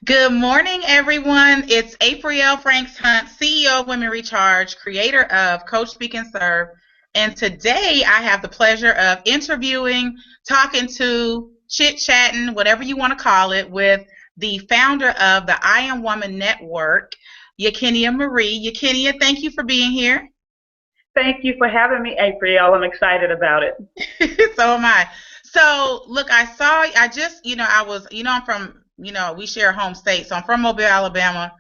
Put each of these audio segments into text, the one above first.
Good morning, everyone. It's Aprille Franks Hunt, CEO of Women Recharge, creator of Coach Speak and Serve. And today I have the pleasure of interviewing, talking to, chit chatting, whatever you want to call it, with the founder of the I Am Woman Network, Yakinea Marie. Yakinea, thank you for being here. Thank you for having me, Aprille. I'm excited about it. So am I. So look, I just, I was, I'm from, we share a home state. So I'm from Mobile, Alabama.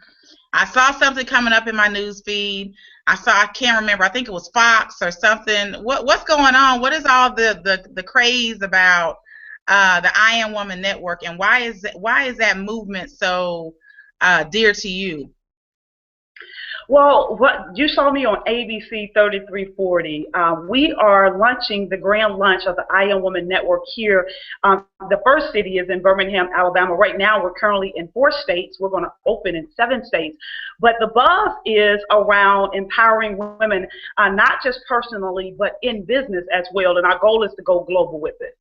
I saw something coming up in my news feed. I can't remember. I think it was Fox or something. What's going on? What is all the craze about the I Am Woman Network, and why is that movement so dear to you? Well, what you saw me on ABC 3340. We are launching the grand launch of the I Am Woman Network here. The first city is in Birmingham, Alabama. Right now, we're currently in 4 states. We're going to open in 7 states. But the buzz is around empowering women, not just personally, but in business as well. And our goal is to go global with it.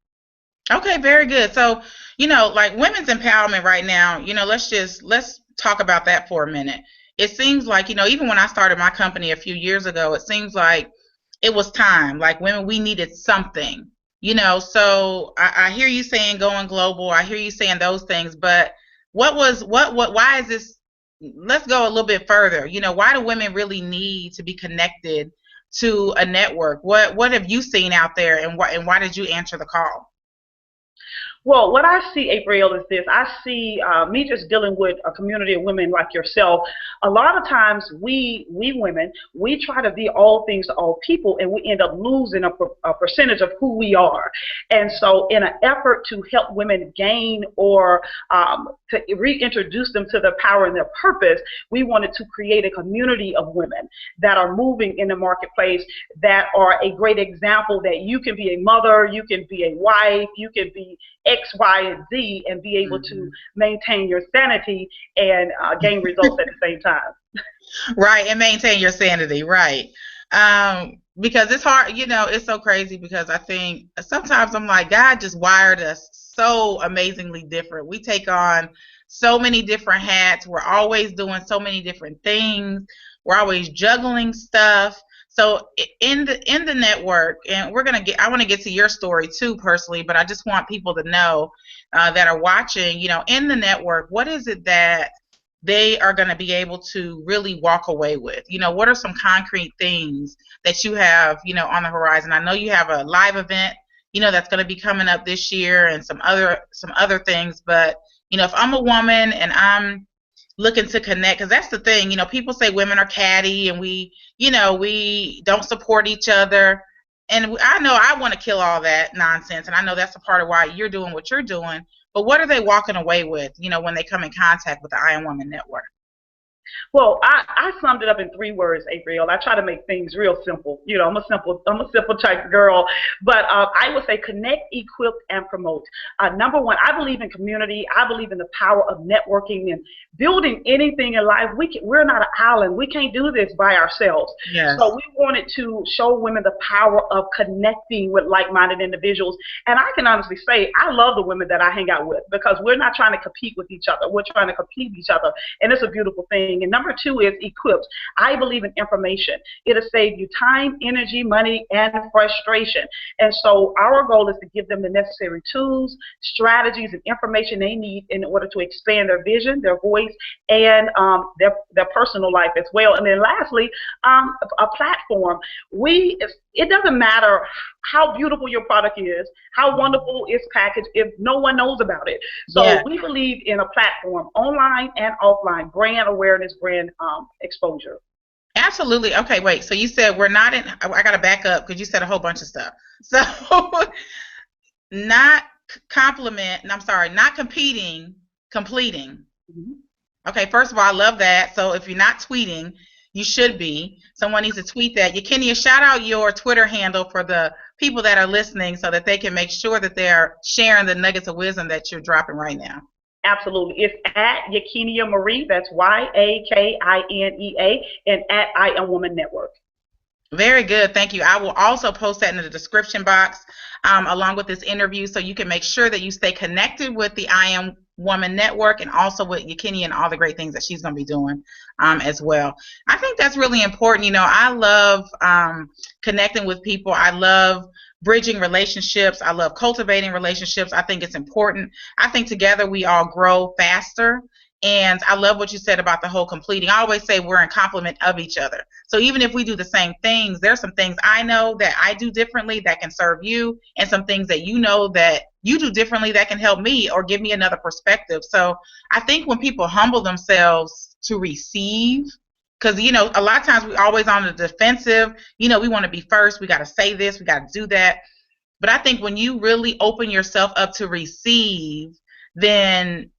Okay, very good. So, like women's empowerment right now, let's talk about that for a minute. It seems like, even when I started my company a few years ago, it seems like it was time. Like women, we needed something, So I hear you saying going global. I hear you saying those things, but why is this? Let's go a little bit further. Why do women really need to be connected to a network? What have you seen out there, and why did you answer the call? Well, what I see, April, is this. I see me just dealing with a community of women like yourself. A lot of times we women, we try to be all things to all people, and we end up losing a percentage of who we are. And so in an effort to help women gain or to reintroduce them to their power and their purpose, we wanted to create a community of women that are moving in the marketplace, that are a great example that you can be a mother, you can be a wife, you can be X, Y, and Z, and be able to maintain your sanity and gain results at the same time. Right, and maintain your sanity, right. Because it's hard, it's so crazy because I think sometimes I'm like, God just wired us so amazingly different. We take on so many different hats. We're always doing so many different things. We're always juggling stuff. So in the network, and I want to get to your story too personally, but I just want people to know that are watching, in the network, what is it that they are going to be able to really walk away with? What are some concrete things that you have, on the horizon? I know you have a live event, that's going to be coming up this year, and some other things. But if I'm a woman and I'm looking to connect, because that's the thing, people say women are catty and we don't support each other. And I know I want to kill all that nonsense, and I know that's a part of why you're doing what you're doing. But what are they walking away with, when they come in contact with the I Am Woman Network? Well, I summed it up in 3 words, April. I try to make things real simple. I'm a simple type girl. But I would say connect, equip, and promote. Number one, I believe in community. I believe in the power of networking and building anything in life. We're not an island. We can't do this by ourselves. Yes. So we wanted to show women the power of connecting with like-minded individuals. And I can honestly say I love the women that I hang out with, because we're not trying to compete with each other. We're trying to complete each other. And it's a beautiful thing. And number 2 is equipped. I believe in information. It'll save you time, energy, money, and frustration. And so our goal is to give them the necessary tools, strategies, and information they need in order to expand their vision, their voice, and their personal life as well. And then lastly, a platform. It doesn't matter how beautiful your product is, how wonderful it's packaged, if no one knows about it. So Yeah. we believe in a platform, online and offline, brand awareness, brand exposure. Absolutely. Okay, wait. So you said we're not in. I got to back up because you said a whole bunch of stuff. So, not compliment. I'm sorry, not competing, completing. Mhm. Okay, first of all, I love that. So if you're not tweeting, you should be. Someone needs to tweet that. Yakinea, shout out your Twitter handle for the people that are listening so that they can make sure that they're sharing the nuggets of wisdom that you're dropping right now. Absolutely. It's at Yakinea Marie. That's Yakinea, and at I Am Woman Network. Very good. Thank you. I will also post that in the description box along with this interview so you can make sure that you stay connected with the I Am Woman Network, and also with Yakinea and all the great things that she's going to be doing as well. I think that's really important. I love connecting with people. I love bridging relationships. I love cultivating relationships. I think it's important. I think together we all grow faster. And I love what you said about the whole completing. I always say we're in complement of each other. So even if we do the same things, there's some things I know that I do differently that can serve you, and some things that you know that you do differently that can help me or give me another perspective. So I think when people humble themselves to receive, because a lot of times we're always on the defensive. We want to be first. We got to say this. We got to do that. But I think when you really open yourself up to receive, then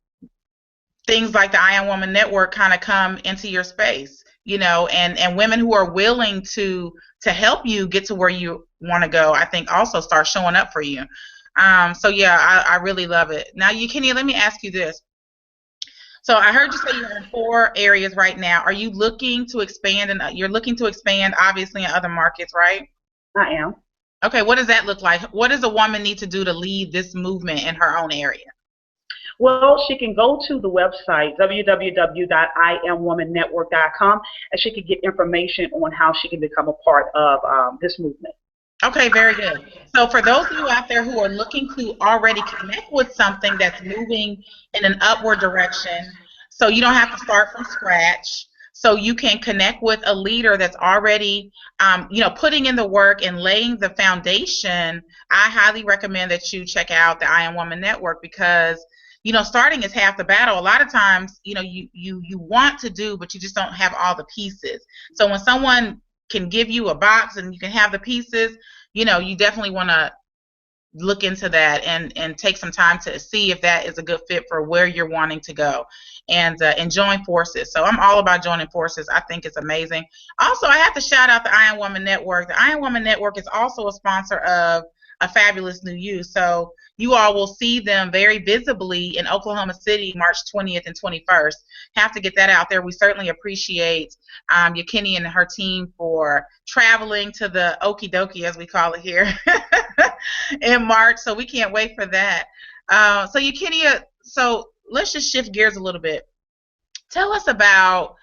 things like the I Am Woman Network kind of come into your space, and women who are willing to help you get to where you want to go, I think also start showing up for you. So yeah, I really love it. Now, Yakinea, let me ask you this. So I heard you say you're in 4 areas right now. Are you looking to expand, and you're looking to expand obviously in other markets, right? I am. Okay, what does that look like? What does a woman need to do to lead this movement in her own area? Well, she can go to the website, www.iamwomannetwork.com, and she can get information on how she can become a part of this movement. Okay, very good. So for those of you out there who are looking to already connect with something that's moving in an upward direction, so you don't have to start from scratch, so you can connect with a leader that's already, putting in the work and laying the foundation, I highly recommend that you check out the I Am Woman Network, because starting is half the battle. A lot of times, you want to do, but you just don't have all the pieces. So when someone can give you a box and you can have the pieces, you definitely want to look into that and take some time to see if that is a good fit for where you're wanting to go, and join forces. So I'm all about joining forces. I think it's amazing. Also, I have to shout out the I Am Woman Network. The I Am Woman Network is also a sponsor of A Fabulous New You. So you all will see them very visibly in Oklahoma City, March 20th and 21st. Have to get that out there. We certainly appreciate Yakinea and her team for traveling to the Okie Dokie, as we call it here, in March. So we can't wait for that. So Yakinea, so let's just shift gears a little bit. Tell us about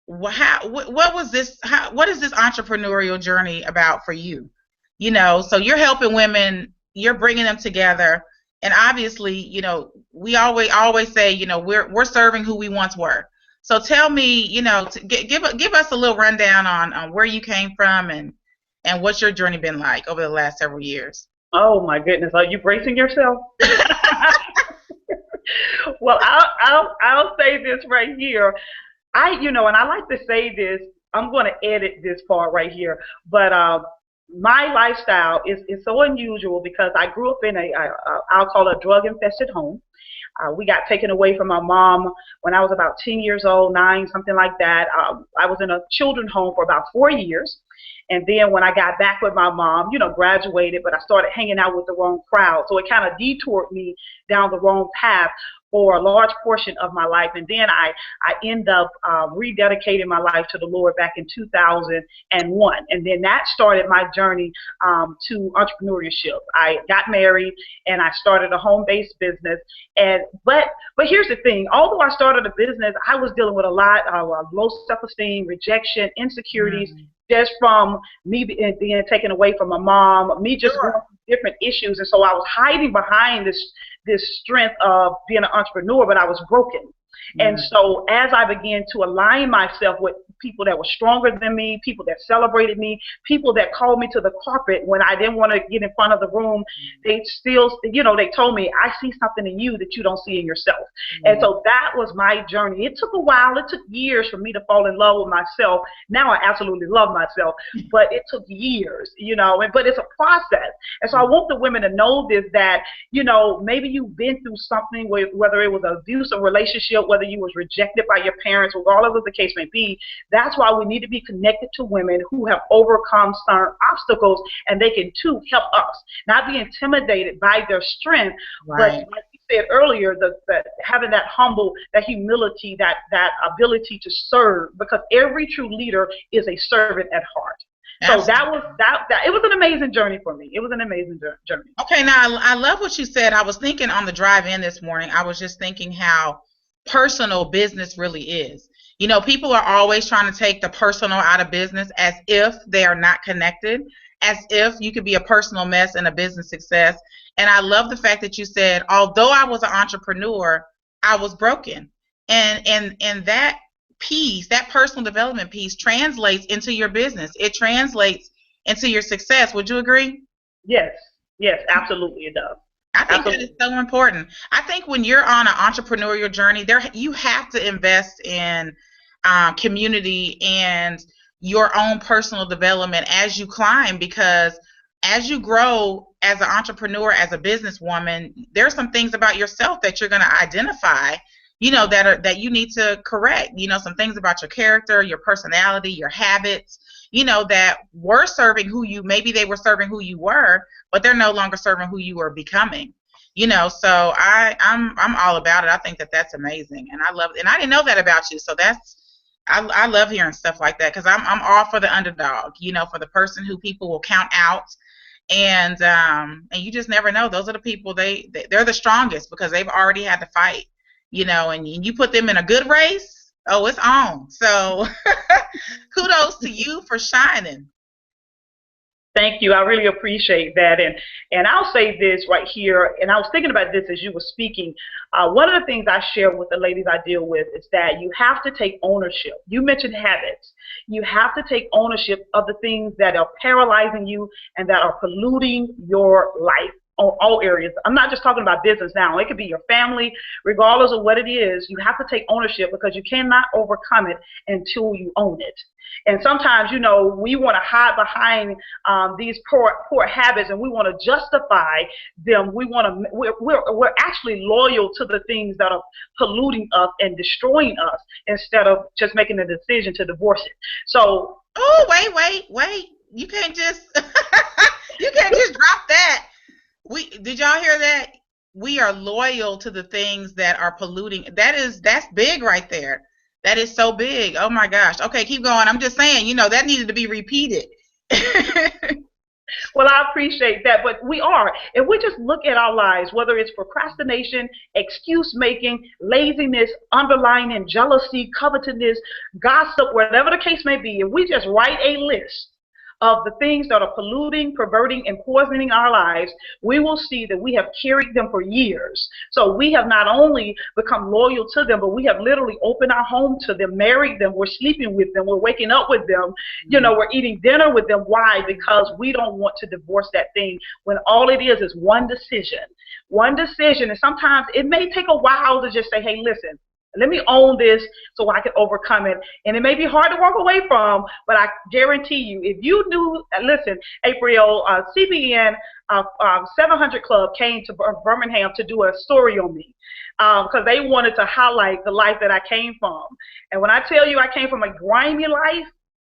what is this entrepreneurial journey about for you? So you're helping women, you're bringing them together, and obviously, we always say, we're serving who we once were. So tell me, give us a little rundown on where you came from and what's your journey been like over the last several years. Oh my goodness, are you bracing yourself? Well, I'll say this right here. And I like to say this. I'm going to edit this part right here, but my lifestyle is so unusual because I grew up in I'll call it a drug-infested home. We got taken away from my mom when I was about 10 years old, 9, something like that. I was in a children's home for about 4 years. And then when I got back with my mom, graduated, but I started hanging out with the wrong crowd. So it kind of detoured me down the wrong path for a large portion of my life. And then I end up rededicating my life to the Lord back in 2001. And then that started my journey to entrepreneurship. I got married and I started a home-based business. But here's the thing. Although I started a business, I was dealing with a lot of low self-esteem, rejection, insecurities, just from me being taken away from my mom, me just going through different issues. And so I was hiding behind this strength of being an entrepreneur, but I was broken. And so as I began to align myself with people that were stronger than me, people that celebrated me, people that called me to the carpet when I didn't want to get in front of the room, they still, they told me, I see something in you that you don't see in yourself. And so that was my journey. It took a while. It took years for me to fall in love with myself. Now I absolutely love myself, but it took years, but it's a process. And so I want the women to know this, that, maybe you've been through something, whether it was an abusive relationship, whether you was rejected by your parents, regardless of the case may be. That's why we need to be connected to women who have overcome certain obstacles, and they can too help us, not be intimidated by their strength, but like you said earlier, having that humble, that humility, that ability to serve, because every true leader is a servant at heart. So Absolutely. it was an amazing journey for me. It was an amazing journey. Okay, now I love what you said. I was thinking on the drive in this morning, I was just thinking how personal business really is. People are always trying to take the personal out of business as if they are not connected, as if you could be a personal mess and a business success. And I love the fact that you said, although I was an entrepreneur, I was broken. And that piece, that personal development piece translates into your business. It translates into your success. Would you agree? Yes, yes, absolutely, it does. I think that is Absolutely. so important. I think when you're on an entrepreneurial journey, there you have to invest in community and your own personal development as you climb, because as you grow as an entrepreneur, as a businesswoman, there's some things about yourself that you're going to identify, that you need to correct. Some things about your character, your personality, your habits, that were serving who you maybe they were serving who you were, but they're no longer serving who you are becoming. So I'm all about it. I think that that's amazing, and I love it. And I didn't know that about you, so I love hearing stuff like that, because I'm all for the underdog, for the person who people will count out, and you just never know. Those are the people they're the strongest because they've already had to fight, and you put them in a good race. Oh, it's on. So kudos to you for shining. Thank you. I really appreciate that. And I'll say this right here, and I was thinking about this as you were speaking. One of the things I share with the ladies I deal with is that you have to take ownership. You mentioned habits. You have to take ownership of the things that are paralyzing you and that are polluting your life on all areas. I'm not just talking about business now. It could be your family, regardless of what it is. You have to take ownership because you cannot overcome it until you own it. And sometimes, we want to hide behind these poor habits, and we want to justify them. We're actually loyal to the things that are polluting us and destroying us instead of just making a decision to divorce it. So, Oh, wait. You can't just you can't just drop that. We did y'all hear that? We are loyal to the things that are polluting. That's big right there. That is so big. Oh my gosh. Okay, keep going. I'm just saying, that needed to be repeated. well, I appreciate that, but we are. If we just look at our lives, whether it's procrastination, excuse making, laziness, underlying jealousy, covetousness, gossip, whatever the case may be, if we just write a list of the things that are polluting, perverting, and poisoning our lives, we will see that we have carried them for years. So we have not only become loyal to them, but we have literally opened our home to them, married them, we're sleeping with them, we're waking up with them, we're eating dinner with them. Why? Because we don't want to divorce that thing when all it is one decision. One decision, and sometimes it may take a while to just say, hey, listen, let me own this so I can overcome it. And it may be hard to walk away from, but I guarantee you, if you knew, listen, Aprille, CBN 700 Club came to Birmingham to do a story on me because they wanted to highlight the life that I came from. And when I tell you I came from a grimy life,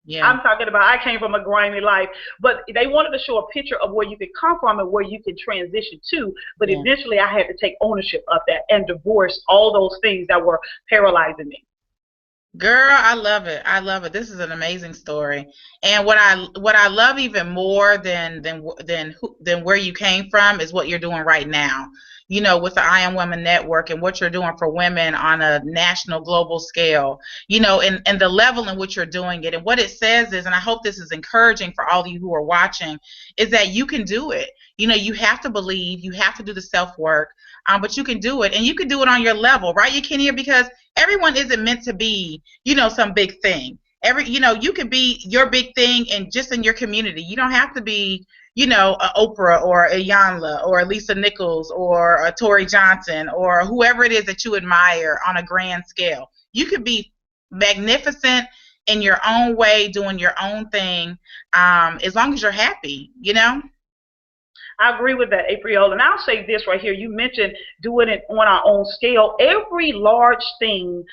Yeah. I'm talking about I came from a grimy life, but they wanted to show a picture of where you could come from and where you can transition to. But Yeah. eventually I had to take ownership of that and divorce all those things that were paralyzing me. Girl, I love it. I love it. This is an amazing story. And what I love even more than where you came from is what you're doing right now. With the I Am Women Network and what you're doing for women on a national, global scale. And the level in which you're doing it. And what it says is, and I hope this is encouraging for all of you who are watching, is that you can do it. You have to believe, you have to do the self work, but you can do it, and you can do it on your level, right, Yakinea? Because everyone isn't meant to be, some big thing. You could be your big thing and just in your community. You don't have to be, a Oprah or a Yanla or a Lisa Nichols or a Tori Johnson or whoever it is that you admire on a grand scale. You could be magnificent in your own way, doing your own thing, as long as you're happy. I agree with that, Aprille. And I'll say this right here. You mentioned doing it on our own scale. Every large thing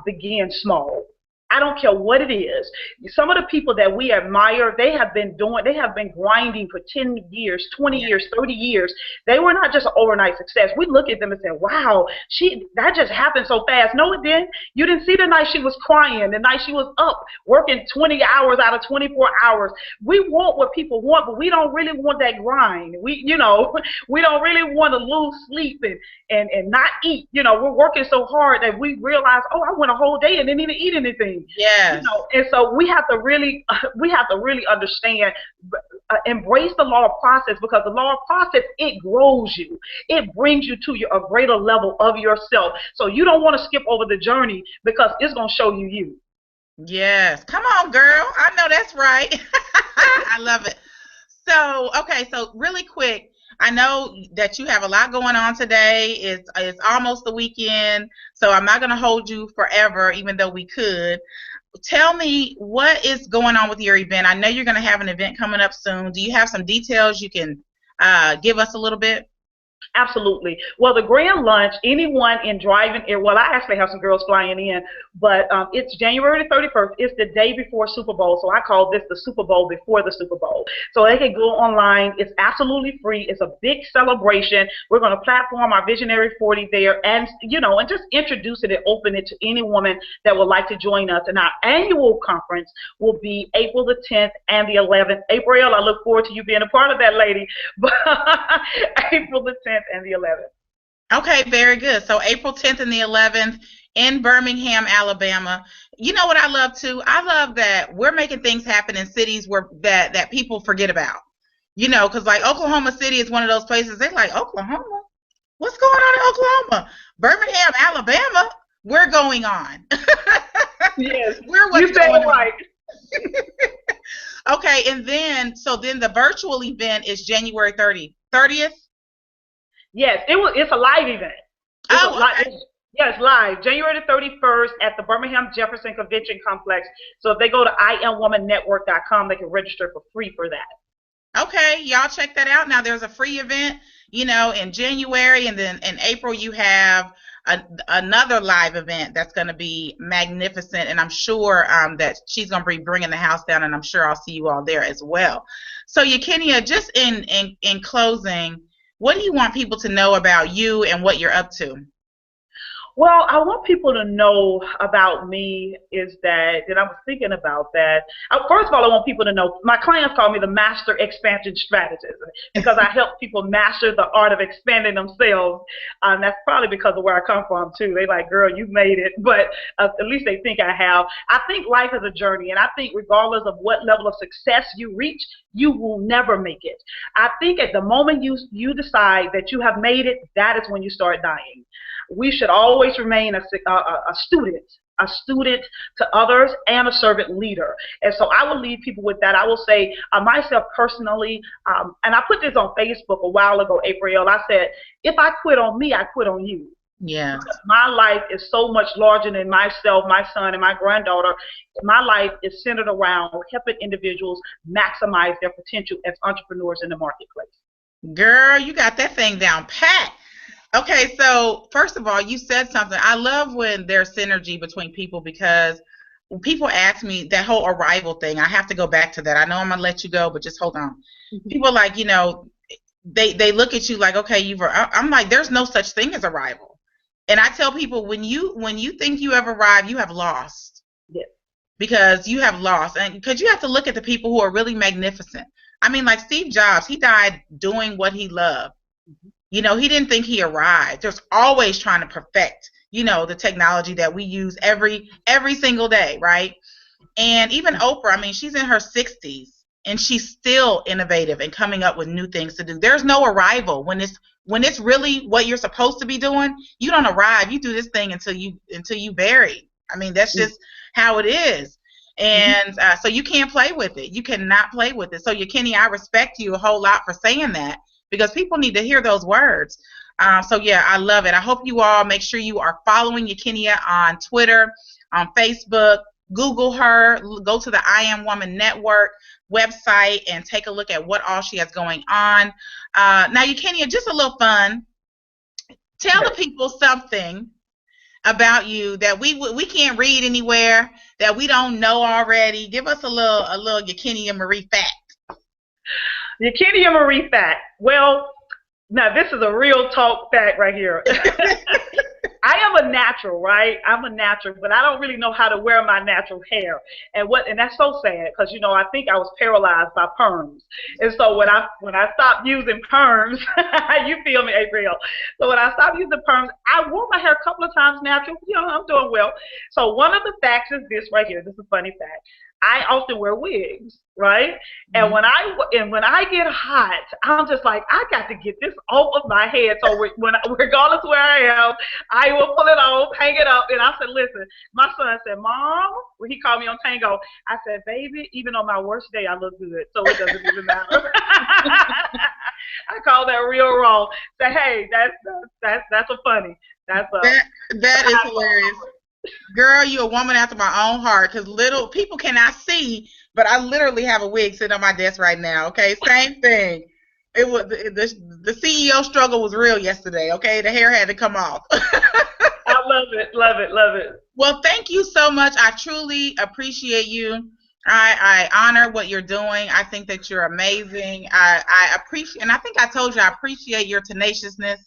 begins small. I don't care what it is. Some of the people that we admire, they have been grinding for 10 years, 20 Yeah. years, 30 years. They were not just an overnight success. We look at them and say, wow, that just happened so fast. No, it didn't. You didn't see the night she was crying, the night she was up working 20 hours out of 24 hours. We want what people want, but we don't really want that grind. We don't really want to lose sleep and not eat. We're working so hard that we realize, oh, I went a whole day and didn't even eat anything. Yes. And so we have to really understand, embrace the law of process, because the law of process, it grows you. It brings you to a greater level of yourself. So you don't want to skip over the journey, because it's going to show you you. Yes. Come on, girl. I know that's right. I love it. So, okay, so really quick, I know that you have a lot going on today. It's almost the weekend, so I'm not going to hold you forever, even though we could. Tell me what is going on with your event. I know you're going to have an event coming up soon. Do you have some details you can give us a little bit? Absolutely. Well, the grand lunch, anyone in driving air, well, I actually have some girls flying in, but it's January the 31st. It's the day before Super Bowl, so I call this the Super Bowl before the Super Bowl. So they can go online. It's absolutely free. It's a big celebration. We're going to platform our Visionary 40 there, and just introduce it and open it to any woman that would like to join us. And our annual conference will be April the 10th and the 11th. Aprille, I look forward to you being a part of that, lady. But April the 10th and the 11th. Okay, very good. So April 10th and the 11th in Birmingham, Alabama. You know what I love too? I love that we're making things happen in cities where that people forget about. Because like Oklahoma City is one of those places they're like, Oklahoma? What's going on in Oklahoma? Birmingham, Alabama, we're going on. Yes, we're what's you said going it right. Okay, and then the virtual event is January 30th. Yes, it's a live event. Okay. Yes, live. January the 31st at the Birmingham Jefferson Convention Complex. So if they go to IamWomanNetwork.com, they can register for free for that. Okay, y'all check that out. Now there's a free event, in January, and then in April you have another live event that's going to be magnificent, and I'm sure that she's going to be bringing the house down, and I'm sure I'll see you all there as well. So Yakinea, just in closing, what do you want people to know about you and what you're up to? Well, I want people to know about me is that, and I was thinking about that. First of all, I want people to know my clients call me the Master Expansion Strategist, because I help people master the art of expanding themselves. That's probably because of where I come from, too. They like, girl, you made it, but at least they think I have. I think life is a journey, and I think regardless of what level of success you reach, you will never make it. I think at the moment you decide that you have made it, that is when you start dying. We should always remain a student to others and a servant leader. And so I will leave people with that. I will say myself personally, and I put this on Facebook a while ago, Aprille. I said, if I quit on me, I quit on you. Yeah. My life is so much larger than myself, my son, and my granddaughter. My life is centered around helping individuals maximize their potential as entrepreneurs in the marketplace. Girl, you got that thing down pat. Okay, so first of all, you said something. I love when there's synergy between people, because when people ask me that whole arrival thing, I have to go back to that. I know I'm gonna let you go, but just hold on. People like, they look at you like, okay, I'm like, there's no such thing as arrival. And I tell people, when you think you have arrived, you have lost. Yes. Because you have lost, and because you have to look at the people who are really magnificent. I mean, like Steve Jobs, he died doing what he loved. He didn't think he arrived. There's always trying to perfect, the technology that we use every single day, right? And even Oprah, I mean, she's in her 60s and she's still innovative and coming up with new things to do. There's no arrival when it's really what you're supposed to be doing. You don't arrive. You do this thing until you bury. I mean, that's just how it is. And so you can't play with it. You cannot play with it. So Yakinea, I respect you a whole lot for saying that, because people need to hear those words. So yeah, I love it. I hope you all make sure you are following Yakinea on Twitter, on Facebook. Google her. Go to the I Am Woman Network website and take a look at what all she has going on. Now, Yakinea, just a little fun. Tell the people something about you that we can't read anywhere that we don't know already? Give us a little Yakinea Marie fact. Yakinea Marie fact. Well, now this is a real talk fact right here. I am a natural, right? I'm a natural, but I don't really know how to wear my natural hair. And that's so sad because I think I was paralyzed by perms. And so when I stopped using perms, you feel me, Aprille? So when I stopped using perms, I wore my hair a couple of times natural. I'm doing well. So one of the facts is this right here. This is a funny fact. I often wear wigs, right? And Mhm. when I get hot, I'm just like, I got to get this off of my head. So regardless where I am, I will pull it off, hang it up. And I said, listen, my son said, Mom, when he called me on Tango, I said, baby, even on my worst day, I look good. So it doesn't even matter. I call that real raw. Say, hey, that's a funny. That's That is hilarious. Girl, you're a woman after my own heart because little people cannot see, but I literally have a wig sitting on my desk right now. Okay, same thing. It was the CEO struggle was real yesterday. Okay, the hair had to come off. I love it, love it, love it. Well, thank you so much. I truly appreciate you. I honor what you're doing. I think that you're amazing. I appreciate, and I think I told you I appreciate your tenaciousness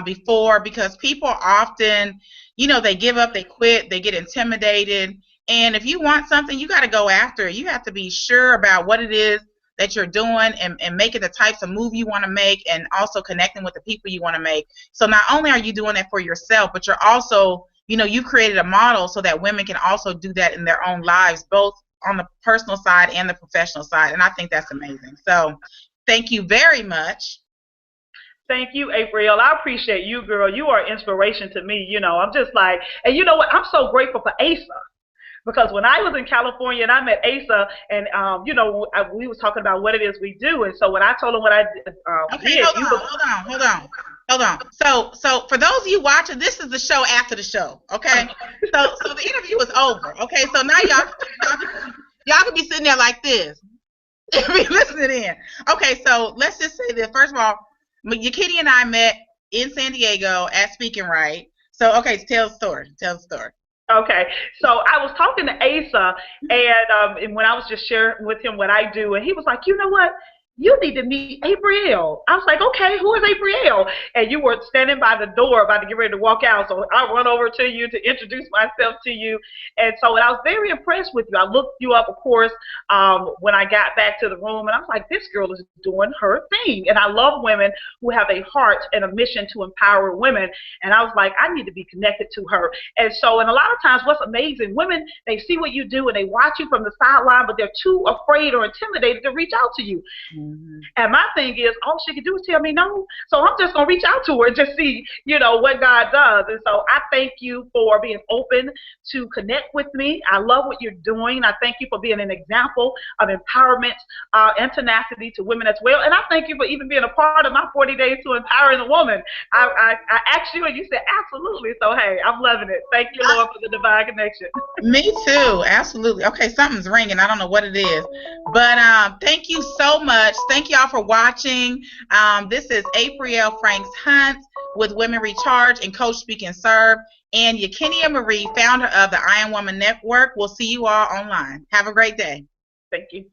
before because people often, they give up, they quit, they get intimidated. And if you want something, you got to go after it. You have to be sure about what it is that you're doing and making the types of move you want to make and also connecting with the people you want to make. So not only are you doing that for yourself, but you're also, you created a model so that women can also do that in their own lives, both on the personal side and the professional side. And I think that's amazing. So thank you very much. Thank you, Aprille. I appreciate you, girl. You are inspiration to me. I'm just like, and you know what? I'm so grateful for Asa. Because when I was in California and I met Asa, and we was talking about what it is we do, and so when I told him what I Okay, did, you was hold on. So for those of you watching, this is the show after the show. Okay, so the interview is over. Okay, so now y'all can be sitting there like this, be listening in. Okay, so let's just say this. First of all, Yakinea and I met in San Diego at Speaking Right. So okay, tell the story. Tell the story. Okay, so I was talking to Asa, and when I was just sharing with him what I do, and he was like, you know what? You need to meet Aprille. I was like, okay, who is Aprille? And you were standing by the door about to get ready to walk out. So I run over to you to introduce myself to you. And so I was very impressed with you. I looked you up, of course, when I got back to the room. And I was like, this girl is doing her thing. And I love women who have a heart and a mission to empower women. And I was like, I need to be connected to her. And so, and a lot of times what's amazing, women, they see what you do and they watch you from the sideline, but they're too afraid or intimidated to reach out to you. Mm-hmm. And my thing is, all she can do is tell me no. So I'm just going to reach out to her and just see, what God does. And so I thank you for being open to connect with me. I love what you're doing. I thank you for being an example of empowerment and tenacity to women as well. And I thank you for even being a part of my 40 Days to Empowering a Woman. I asked you and you said absolutely. So, hey, I'm loving it. Thank you, Lord, for the divine connection. Me too. Absolutely. Okay, something's ringing. I don't know what it is. But thank you so much. Thank y'all for watching. This is Aprille Franks Hunt with Women Recharge and Coach Speak and Serve, and Yakinea Marie, founder of the I Am Woman Network. We'll see you all online. Have a great day. Thank you.